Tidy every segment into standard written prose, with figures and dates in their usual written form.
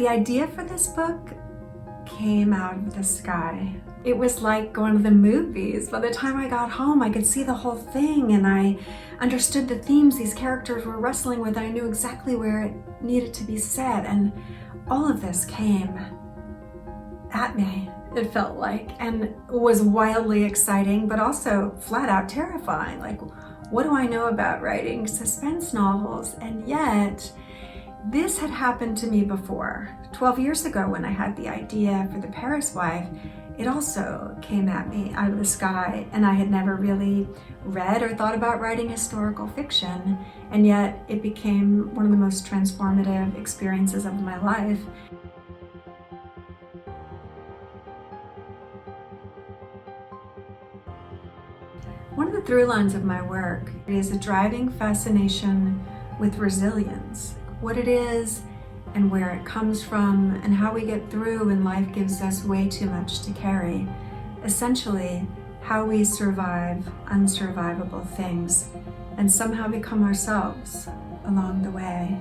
The idea for this book came out of the sky. It was like going to the movies. By the time I got home, I could see the whole thing and I understood the themes these characters were wrestling with. I knew exactly where it needed to be said, and all of this came at me, it felt like, and was wildly exciting, but also flat out terrifying. Like, what do I know about writing suspense novels? And yet, this had happened to me before. 12 years ago when I had the idea for The Paris Wife, it also came at me out of the sky, and I had never really read or thought about writing historical fiction, and yet it became one of the most transformative experiences of my life. One of the through lines of my work is a driving fascination with resilience, what it is and where it comes from and how we get through when life gives us way too much to carry. Essentially, how we survive unsurvivable things and somehow become ourselves along the way.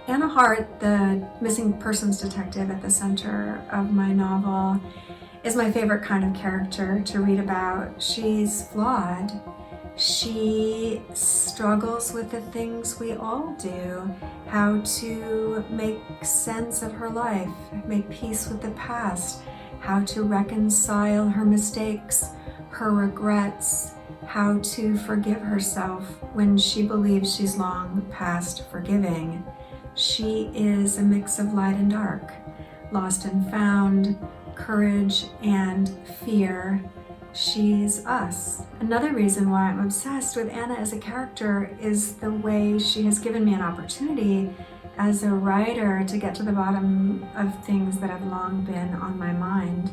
Anna Hart, the missing persons detective at the center of my novel, is my favorite kind of character to read about. She's flawed. She struggles with the things we all do, how to make sense of her life, make peace with the past, how to reconcile her mistakes, her regrets, how to forgive herself when she believes she's long past forgiving. She is a mix of light and dark, lost and found, courage and fear. She's us. Another reason why I'm obsessed with Anna as a character is the way she has given me an opportunity as a writer to get to the bottom of things that have long been on my mind.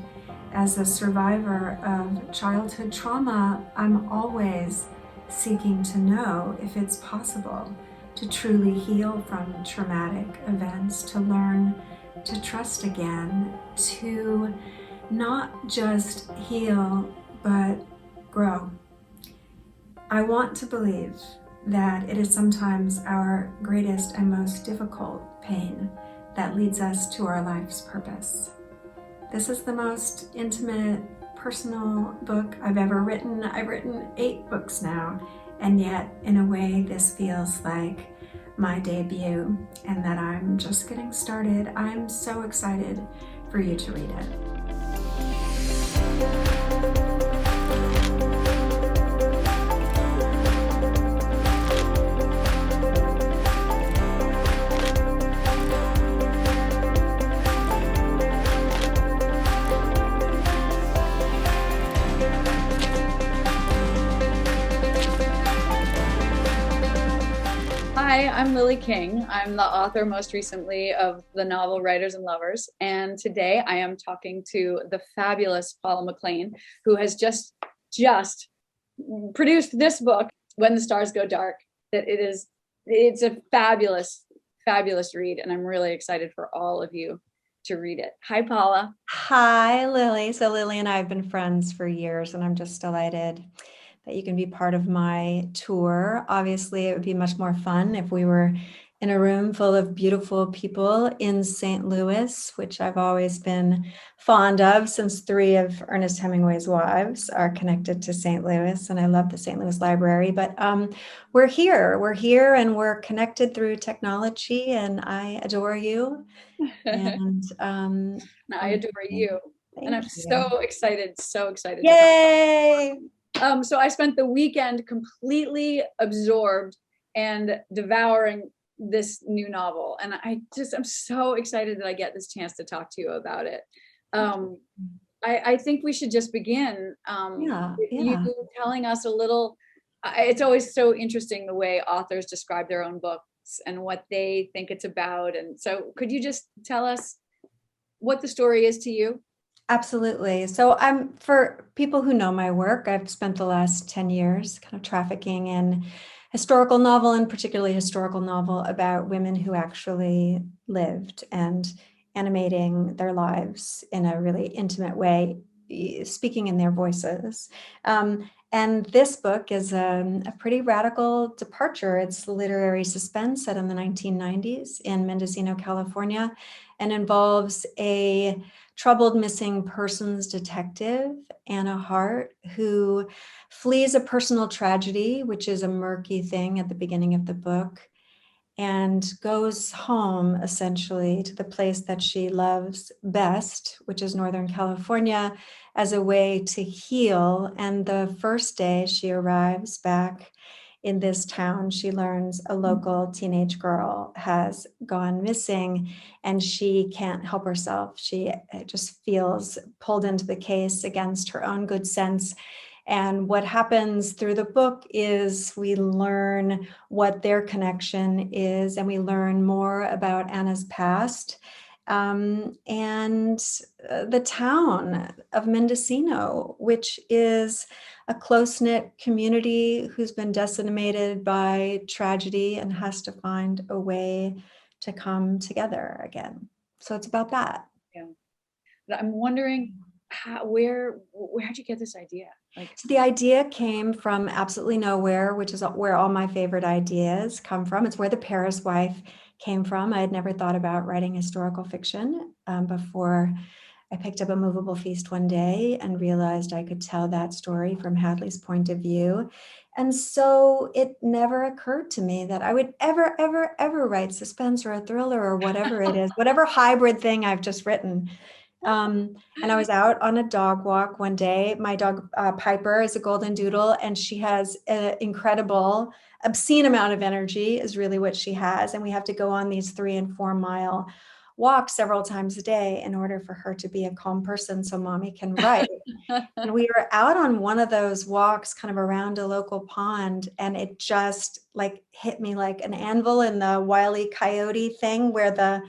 As a survivor of childhood trauma, I'm always seeking to know if it's possible to truly heal from traumatic events, to learn to trust again, to not just heal, but grow. I want to believe that it is sometimes our greatest and most difficult pain that leads us to our life's purpose. This is the most intimate, personal book I've ever written. I've written 8 books now, and yet, in a way, this feels like my debut and that I'm just getting started. I'm so excited for you to read it. Hi, I'm Lily King. I'm the author most recently of the novel Writers and Lovers. And today I am talking to the fabulous Paula McLain, who has just produced this book, When the Stars Go Dark. It's a fabulous, fabulous read. And I'm really excited for all of you to read it. Hi, Paula. Hi, Lily. So Lily and I have been friends for years, and I'm just delighted that you can be part of my tour. Obviously, it would be much more fun if we were in a room full of beautiful people in St. Louis, which I've always been fond of since 3 of Ernest Hemingway's wives are connected to St. Louis, and I love the St. Louis Library. But we're here, and we're connected through technology, and I adore you. And I adore you. And I'm so excited. Yay! So I spent the weekend completely absorbed and devouring this new novel. And I'm so excited that I get this chance to talk to you about it. I think we should just begin you telling us a little. It's always so interesting the way authors describe their own books and what they think it's about. And so could you just tell us what the story is to you? Absolutely. So for people who know my work, I've spent the last 10 years kind of trafficking in historical novel, and particularly historical novel about women who actually lived and animating their lives in a really intimate way, speaking in their voices. And this book is a pretty radical departure. It's literary suspense set in the 1990s in Mendocino, California, and involves a troubled missing persons detective, Anna Hart, who flees a personal tragedy, which is a murky thing at the beginning of the book, and goes home essentially to the place that she loves best, which is Northern California, as a way to heal. And the first day she arrives back in this town, she learns a local teenage girl has gone missing and she can't help herself. She just feels pulled into the case against her own good sense. And what happens through the book is we learn what their connection is, and we learn more about Anna's past and the town of Mendocino, which is a close-knit community who's been decimated by tragedy and has to find a way to come together again. So it's about that. Yeah. But I'm wondering where'd you get this idea? Like, so the idea came from absolutely nowhere, which is where all my favorite ideas come from. It's where The Paris Wife came from. I had never thought about writing historical fiction before I picked up A Movable Feast one day and realized I could tell that story from Hadley's point of view. And so it never occurred to me that I would ever, ever, ever write suspense or a thriller or whatever it is, whatever hybrid thing I've just written. And I was out on a dog walk one day. My dog Piper is a golden doodle, and she has an incredible, obscene amount of energy is really what she has. And we have to go on these 3 and 4 mile walks several times a day in order for her to be a calm person so mommy can write. And we were out on one of those walks kind of around a local pond, and it just like hit me like an anvil in the Wile E. Coyote thing where the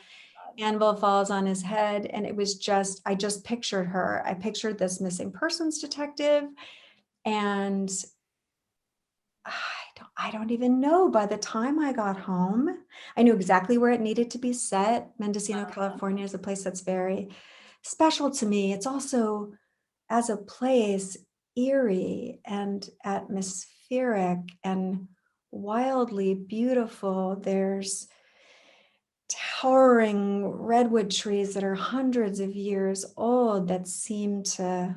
anvil falls on his head. And it was just, I just pictured her. I pictured this missing persons detective. And I don't even know, by the time I got home, I knew exactly where it needed to be set. Mendocino, California is a place that's very special to me. It's also, as a place, eerie and atmospheric and wildly beautiful. There's towering redwood trees that are hundreds of years old that seem to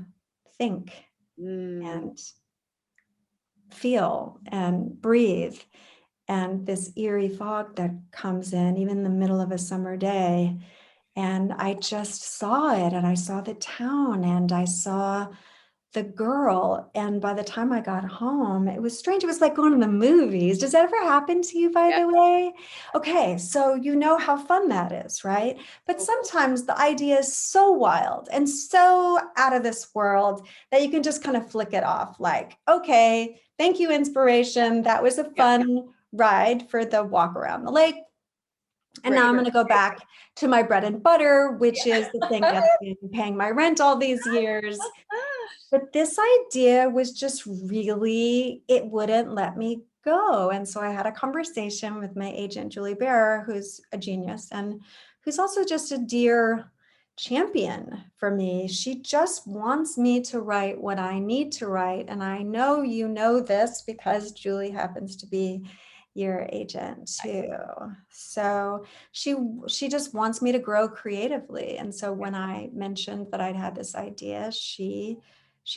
think and feel and breathe. And this eerie fog that comes in, even in the middle of a summer day. And I just saw it, and I saw the town, and I saw the girl. And by the time I got home, it was strange. It was like going to the movies. Does that ever happen to you, by the way? Okay, so you know how fun that is, right? But sometimes the idea is so wild and so out of this world that you can just kind of flick it off like, okay, thank you, inspiration. That was a fun ride for the walk around the lake. And now I'm going to go back to my bread and butter, which is the thing that's been paying my rent all these years. But this idea was just really, it wouldn't let me go. And so I had a conversation with my agent, Julie Bearer, who's a genius and who's also just a dear champion for me. She just wants me to write what I need to write. And I know you know this because Julie happens to be your agent too. So she just wants me to grow creatively. And so when I mentioned that I'd had this idea, she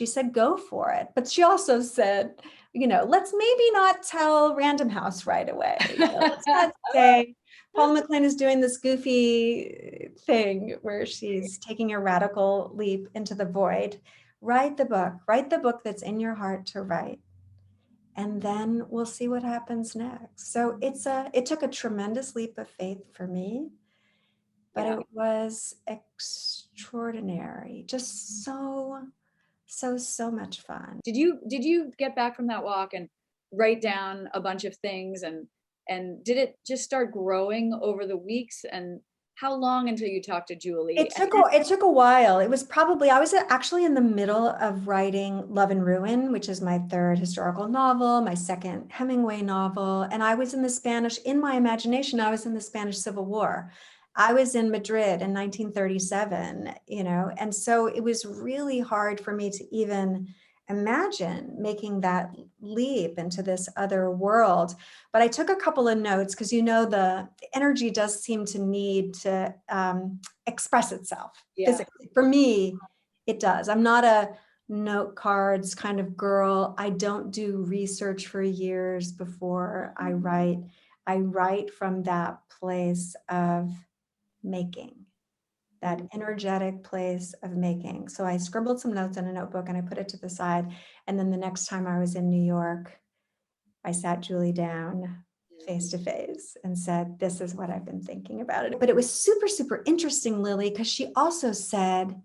said, go for it. But she also said, let's maybe not tell Random House right away. Let's not say Paula McLain is doing this goofy thing where she's taking a radical leap into the void. Write the book that's in your heart to write. And then we'll see what happens next. So it took a tremendous leap of faith for me, but it was extraordinary. Just so much fun. Did you get back from that walk and write down a bunch of things and did it just start growing over the weeks? And how long until you talked to Julie? It took a while. It was probably, I was actually in the middle of writing Love and Ruin, which is my 3rd historical novel, my 2nd Hemingway novel. And I was in my imagination, I was in the Spanish Civil War. I was in Madrid in 1937, and so it was really hard for me to even imagine making that leap into this other world. But I took a couple of notes because, the energy does seem to need to express itself physically. For me, it does. I'm not a note cards kind of girl. I don't do research for years before I write. I write from that place of making, that energetic place of making. So I scribbled some notes in a notebook and I put it to the side. And then the next time I was in New York, I sat Julie down face to face and said, this is what I've been thinking about it. But it was super, super interesting, Lily, because she also said,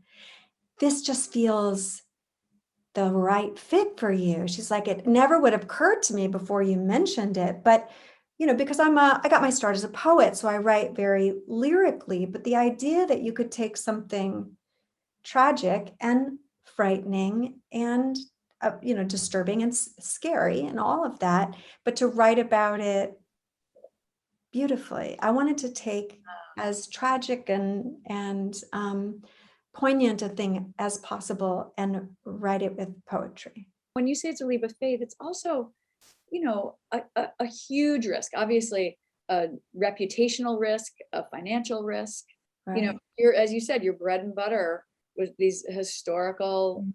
this just feels the right fit for you. She's like, it never would have occurred to me before you mentioned it, but because I got my start as a poet, so I write very lyrically, but the idea that you could take something tragic and frightening and, disturbing and scary and all of that, but to write about it beautifully. I wanted to take as tragic and poignant a thing as possible and write it with poetry. When you say it's a leap of faith, it's also, a huge risk, obviously a reputational risk, a financial risk. Right. As you said, your bread and butter was these historical,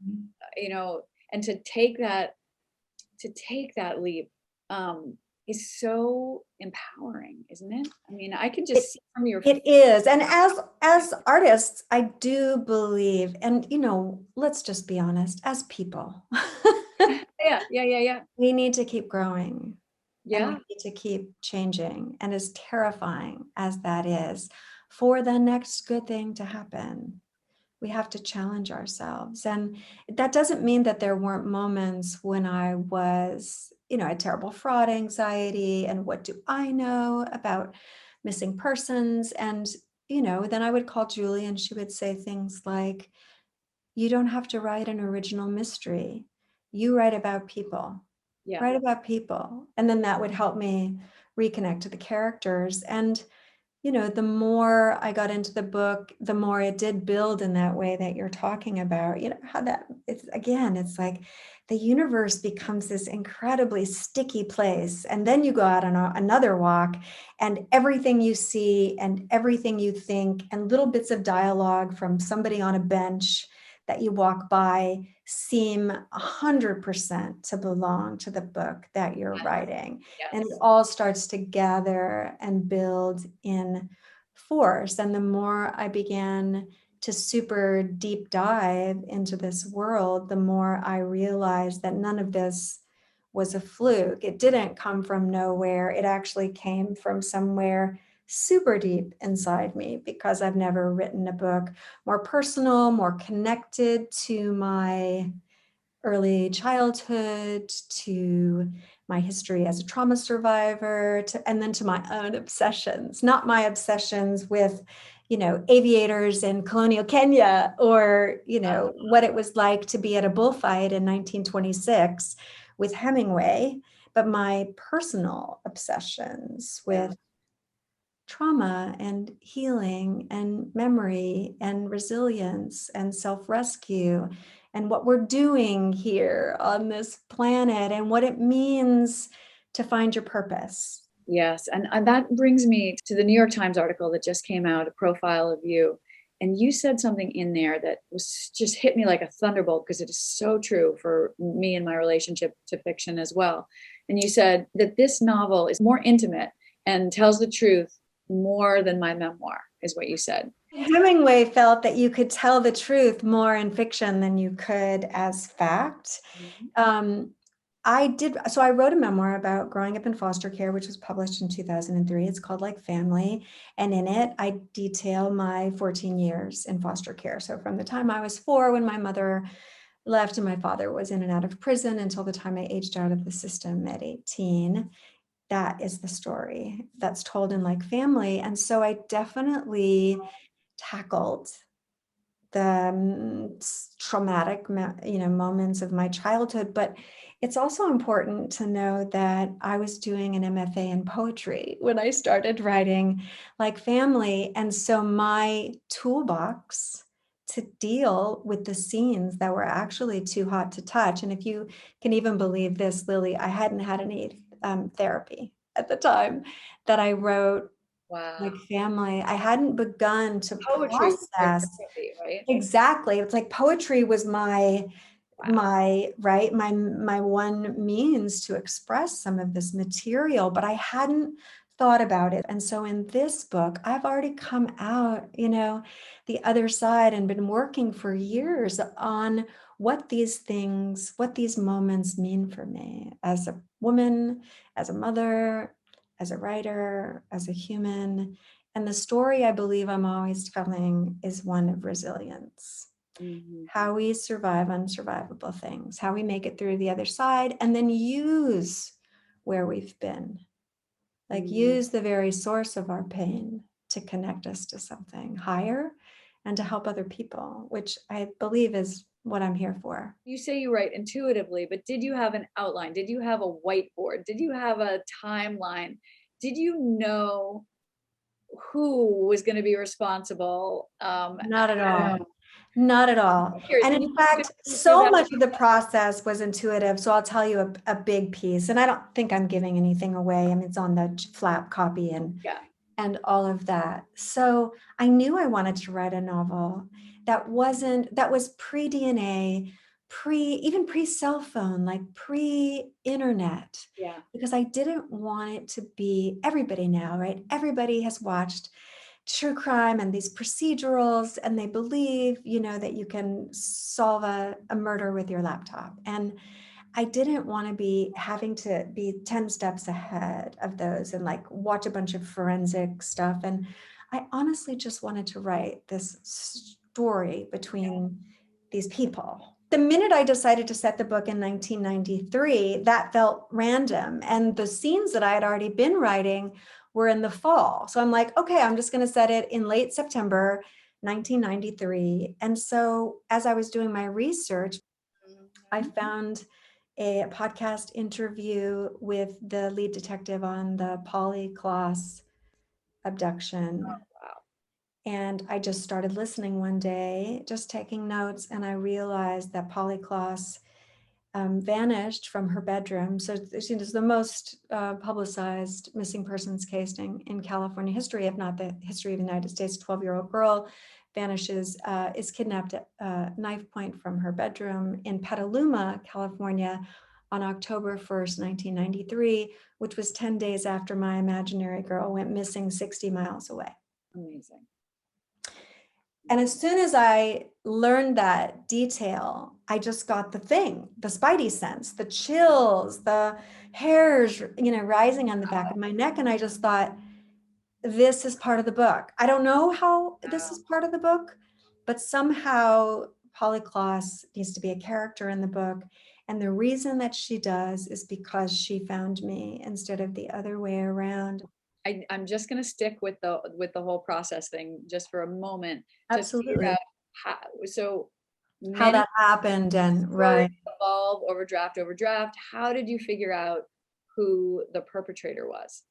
and to take that leap is so empowering, isn't it? I mean, I can just see from your. It is. And as artists, I do believe, and let's just be honest, as people. Yeah. We need to keep growing. Yeah. And we need to keep changing. And as terrifying as that is, for the next good thing to happen, we have to challenge ourselves. And that doesn't mean that there weren't moments when I was, had terrible fraud anxiety. And what do I know about missing persons? And, then I would call Julie and she would say things like, you don't have to write an original mystery. You write about people. Yeah. Write about people. And then that would help me reconnect to the characters. And the more I got into the book, the more it did build in that way that you're talking about, how that it's like the universe becomes this incredibly sticky place. And then you go out on another walk and everything you see and everything you think and little bits of dialogue from somebody on a bench that you walk by seem 100% to belong to the book that you're writing. Yes. And it all starts to gather and build in force. And the more I began to super deep dive into this world, the more I realized that none of this was a fluke. It didn't come from nowhere. It actually came from somewhere super deep inside me, because I've never written a book more personal, more connected to my early childhood, to my history as a trauma survivor, and then to my own obsessions, not my obsessions with, aviators in colonial Kenya, or, what it was like to be at a bullfight in 1926 with Hemingway, but my personal obsessions with trauma and healing and memory and resilience and self-rescue and what we're doing here on this planet and what it means to find your purpose. Yes. And that brings me to the New York Times article that just came out, a profile of you. And you said something in there that was just hit me like a thunderbolt, because it is so true for me and my relationship to fiction as well. And you said that this novel is more intimate and tells the truth more than my memoir, is what you said. Hemingway felt that you could tell the truth more in fiction than you could as fact. I wrote a memoir about growing up in foster care, which was published in 2003. It's called Like Family. And in it, I detail my 14 years in foster care. So from the time I was 4, when my mother left and my father was in and out of prison, until the time I aged out of the system at 18. That is the story that's told in Like Family. And so I definitely tackled the traumatic, moments of my childhood. But it's also important to know that I was doing an MFA in poetry when I started writing Like Family. And so my toolbox to deal with the scenes that were actually too hot to touch. And if you can even believe this, Lily, I hadn't had any therapy at the time that I wrote Wow. like family. I hadn't begun to Poetry was your process. therapy, right? Exactly. It's like poetry was my Wow. right, my one means to express some of this material, but I hadn't thought about it. And so in this book, I've already come out, the other side, and been working for years on what these things, what these moments mean for me as a woman, as a mother, as a writer, as a human. And the story I believe I'm always telling is one of resilience. Mhm. How we survive unsurvivable things, how we make it through the other side, and then use where we've been. Like use the very source of our pain to connect us to something higher and to help other people, which I believe is what I'm here for. You say you write intuitively, but did you have an outline? Did you have a whiteboard? Did you have a timeline? Did you know who was going to be responsible? Not at all. Not at all. Curious, And can in you fact, walk me through so that? much of the process was intuitive. So I'll tell you a big piece, and I don't think I'm giving anything away. I mean, it's on the flap copy Yeah. and all of that. So I knew I wanted to write a novel that was pre-DNA, even pre-cell phone, like pre-internet, Yeah. because I didn't want it to be everybody now, right? Everybody has watched true crime and these procedurals, and they believe, that you can solve a murder with your laptop. And I didn't want to be having to be 10 steps ahead of those and like watch a bunch of forensic stuff. And I honestly just wanted to write this story between these people. The minute I decided to set the book in 1993, that felt random. And the scenes that I had already been writing were in the fall. So I'm like, okay, I'm just going to set it in late September 1993. And so as I was doing my research, I found a podcast interview with the lead detective on the Polly Klaas abduction. Wow. And I just started listening one day, just taking notes, and I realized that Polly Klaas vanished from her bedroom. So she is the most publicized missing persons case in California history, if not the history of the United States. A 12-year-old girl vanishes, is kidnapped at knife point from her bedroom in Petaluma, California, on October 1st, 1993, which was 10 days after my imaginary girl went missing 60 miles away. Amazing. And as soon as I learned that detail, I just got the spidey sense, the chills, the hairs, rising on the back of my neck. And I just thought, this is part of the book. I don't know how this is part of the book, but somehow Polly Klaas needs to be a character in the book. And the reason that she does is because she found me instead of the other way around. I'm just going to stick with the whole process thing just for a moment to figure Absolutely. out so How many that happened and stories right. evolve over draft. How did you figure out who the perpetrator was?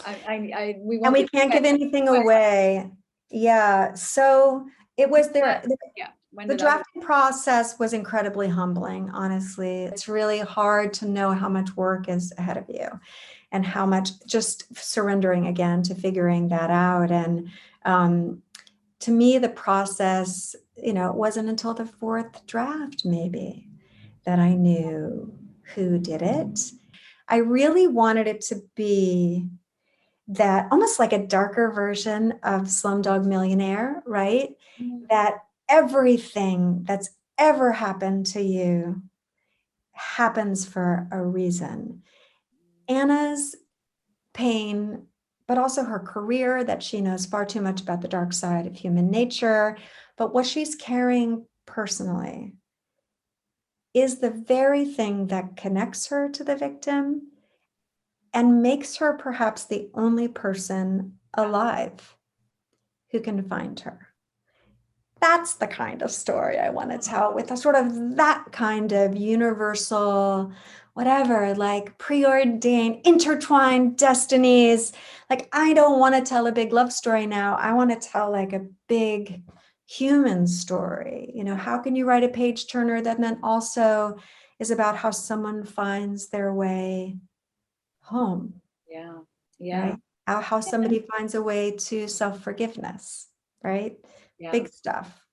We And won't we can't give anything away. Yeah. So it was there. Yeah. When The did that drafting process was incredibly humbling, honestly. It's really hard to know how much work is ahead of you and how much just surrendering again to figuring that out. And to me, the process, it wasn't until the fourth draft, maybe, that I knew who did it. I really wanted it to be that almost like a darker version of Slumdog Millionaire, right? That everything that's ever happened to you happens for a reason. Anna's pain, but also her career, that she knows far too much about the dark side of human nature, but what she's carrying personally is the very thing that connects her to the victim and makes her perhaps the only person alive who can find her. That's the kind of story I want to tell, with a sort of that kind of universal, whatever, like preordained, intertwined destinies. Like, I don't want to tell a big love story now. I want to tell like a big human story. You know, how can you write a page turner that then also is about how someone finds their way home, Yeah. Yeah. right? How somebody finds a way to self-forgiveness, right? Yeah. Big stuff,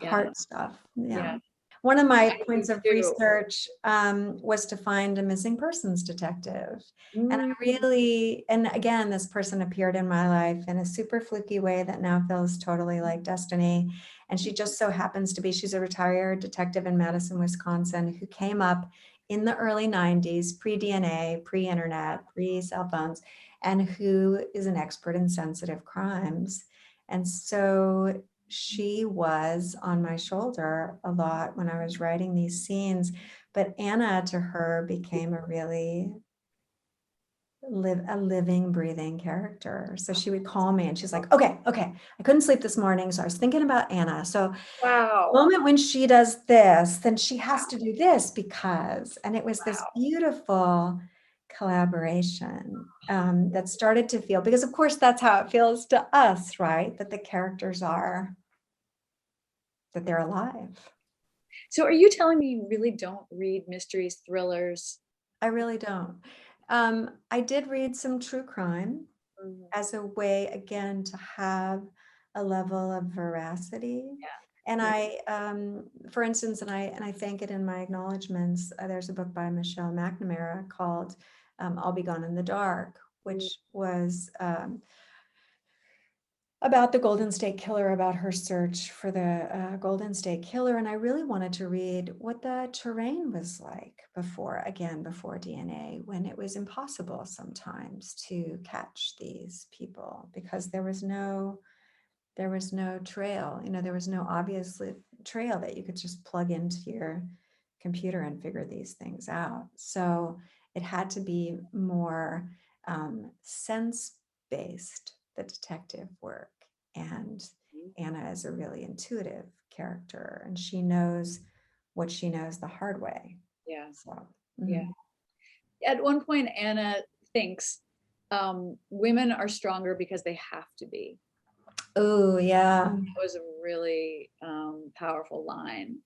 Yeah. heart stuff. Yeah. Yeah. One of my I do points of too. research was to find a missing persons detective. And I Mm. really, and again, this person appeared in my life in a super fluky way that now feels totally like destiny. And she just so happens to be, she's a retired detective in Madison, Wisconsin, who came up in the early 90s, pre-DNA, pre-internet, pre-cell phones, and who is an expert in sensitive crimes. And so she was on my shoulder a lot when I was writing these scenes, but Anna to her became a really living, breathing character. So she would call me and she's like, okay, I couldn't sleep this morning, so I was thinking about Anna. So the Wow. moment when she does this, then she has to do this because, and it was this Wow. beautiful collaboration that started to feel, because of course that's how it feels to us, right? That the characters are, that they're alive. So are you telling me you really don't read mysteries, thrillers? I really don't. I did read some true crime Mm. as a way, again, to have a level of veracity. And Yeah. for instance, and I thank it in my acknowledgements, there's a book by Michelle McNamara called I'll Be Gone in the Dark, which was about the Golden State Killer, about her search for the Golden State Killer. And I really wanted to read what the terrain was like before DNA, when it was impossible sometimes to catch these people because there was no trail, there was no obvious trail that you could just plug into your computer and figure these things out. So it had to be more sense-based, the detective work. And Anna is a really intuitive character, and she knows what she knows the hard way. Yeah. So, Yeah. At one point, Anna thinks women are stronger because they have to be. oh yeah. That was a really powerful line.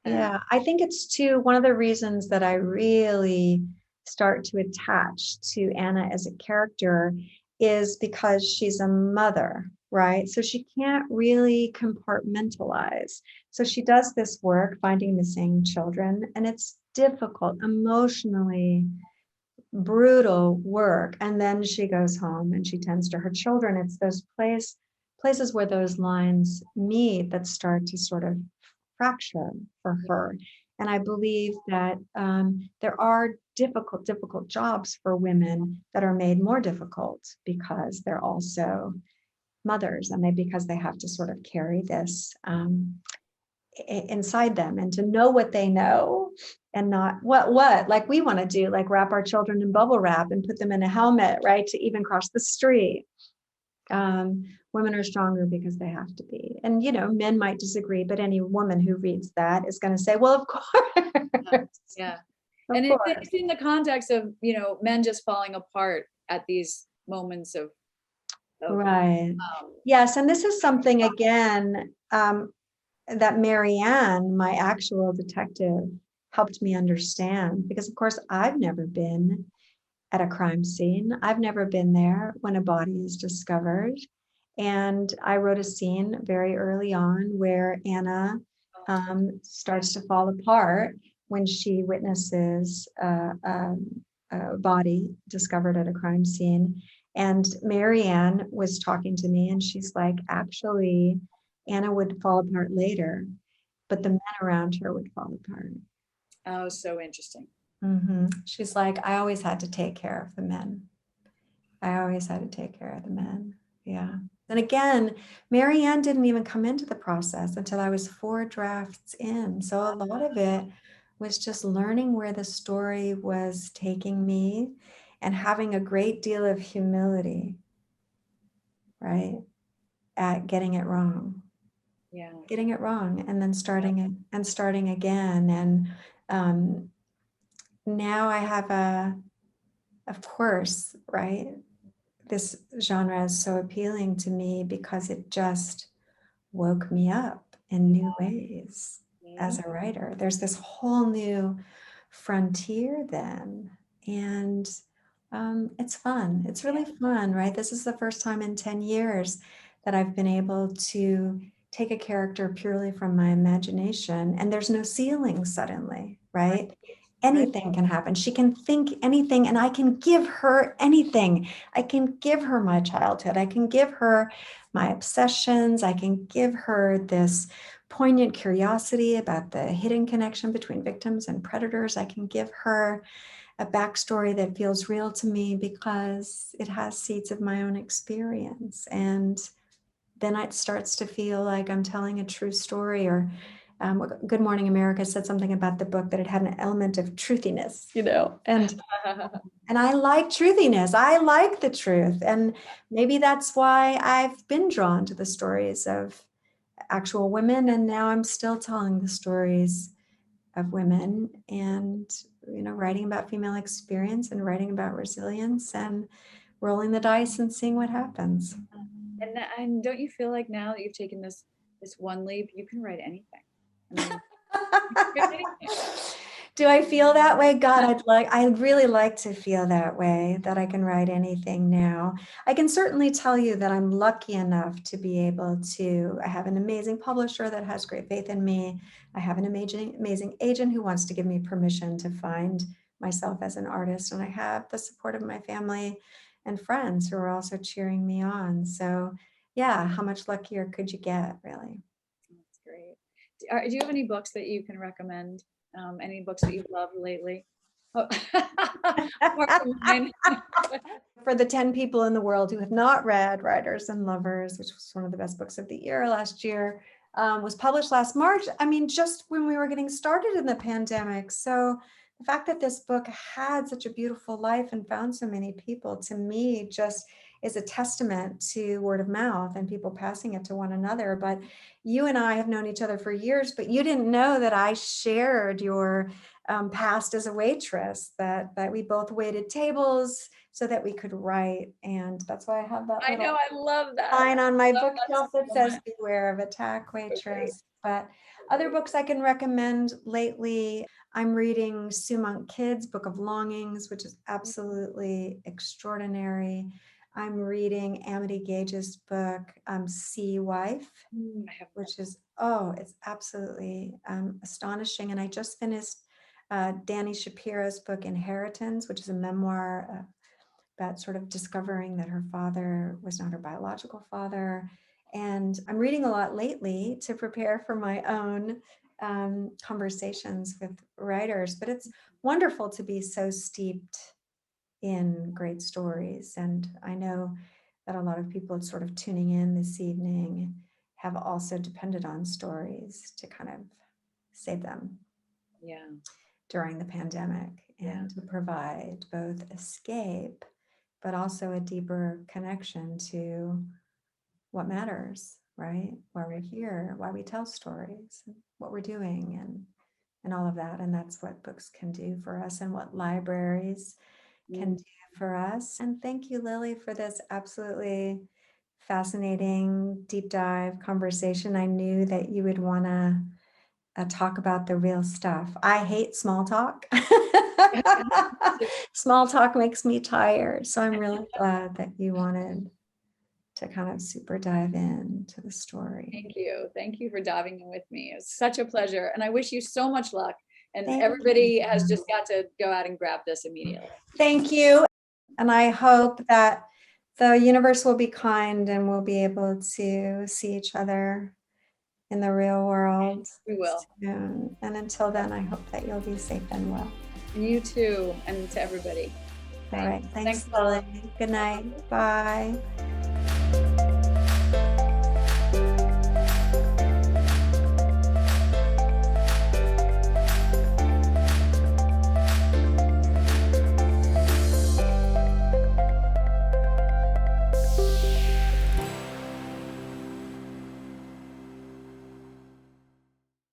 Yeah, I think it's too one of the reasons that I really start to attach to Anna as a character is because she's a mother, right? So she can't really compartmentalize. So she does this work finding missing children, and it's difficult, emotionally brutal work. And then she goes home and she tends to her children. It's those places where those lines meet that start to sort of fracture for her. And I believe that there are difficult jobs for women that are made more difficult because they're also mothers, and because they have to sort of carry this inside them, and to know what they know and not what like we want to do, like wrap our children in bubble wrap and put them in a helmet, right, to even cross the street. Women are stronger because they have to be. And men might disagree, but any woman who reads that is going to say, well, of course. Yeah. Of And course. it's in the context of men just falling apart at these moments of Right. Yes, and this is something again that Marianne, my actual detective, helped me understand, because of course I've never been at a crime scene. I've never been there when a body is discovered. And I wrote a scene very early on where Anna starts to fall apart when she witnesses a body discovered at a crime scene. And Marianne was talking to me, and she's like, actually, Anna would fall apart later, but the men around her would fall apart. Oh, so interesting. She's like, I always had to take care of the men. I always had to take care of the men. Yeah. And again, Marianne didn't even come into the process until I was 4 drafts in. So a lot of it was just learning where the story was taking me and having a great deal of humility, right, at getting it wrong. Yeah. Getting it wrong and then starting again. And now I have of course, right, this genre is so appealing to me because it just woke me up in new ways as a writer. There's this whole new frontier then. And it's fun. It's really fun, right? This is the first time in 10 years that I've been able to take a character purely from my imagination, and there's no ceiling suddenly, right? Anything can happen. She can think anything, and I can give her anything. I can give her my childhood. I can give her my obsessions. I can give her this poignant curiosity about the hidden connection between victims and predators. I can give her a backstory that feels real to me because it has seeds of my own experience. And then it starts to feel like I'm telling a true story. Or Good Morning America said something about the book that it had an element of truthiness, and I like truthiness. I like the truth. And maybe that's why I've been drawn to the stories of actual women. And now I'm still telling the stories of women, and, writing about female experience and writing about resilience and rolling the dice and seeing what happens. And don't you feel like now that you've taken this one leap, you can write anything? Do I feel that way? God, I'd really like to feel that way, that I can write anything now. I can certainly tell you that I'm lucky enough to be able to. I have an amazing publisher that has great faith in me. I have an amazing agent who wants to give me permission to find myself as an artist. And I have the support of my family and friends who are also cheering me on. So yeah, how much luckier could you get, really? That's great. Do you have any books that you can recommend? Any books that you've loved lately? Oh. For the 10 people in the world who have not read Writers and Lovers, which was one of the best books of the year last year, was published last March. I mean, just when we were getting started in the pandemic. So the fact that this book had such a beautiful life and found so many people, to me, just is a testament to word of mouth and people passing it to one another. But you and I have known each other for years, but you didn't know that I shared your past as a waitress, that we both waited tables so that we could write. And that's why I have that I know, I love that sign on my love bookshelf that says "Beware of Attack, Waitress." But other books I can recommend lately, I'm reading Sue Monk Kidd's Book of Longings, which is absolutely extraordinary. I'm reading Amity Gage's book, Sea Wife, which is, it's absolutely astonishing. And I just finished Dani Shapiro's book, Inheritance, which is a memoir about sort of discovering that her father was not her biological father. And I'm reading a lot lately to prepare for my own conversations with writers, but it's wonderful to be so steeped in great stories. And I know that a lot of people sort of tuning in this evening have also depended on stories to kind of save them during the pandemic, and to provide both escape, but also a deeper connection to what matters, right? Why we're here, why we tell stories, what we're doing, and all of that. And that's what books can do for us, and what libraries can do for us. And thank you, Lily, for this absolutely fascinating deep dive conversation. I knew that you would want to talk about the real stuff. I hate small talk. Small talk makes me tired. So I'm really glad that you wanted to kind of super dive into the story. Thank you. Thank you for diving in with me. It's such a pleasure. And I wish you so much luck. And Thank everybody you. has just got to go out and grab this immediately. Thank you. And I hope that the universe will be kind and we'll be able to see each other in the real world. We will. Soon. And until then, I hope that you'll be safe and well. And you too, and to everybody. All right. Thanks, Lily. Good night. Bye.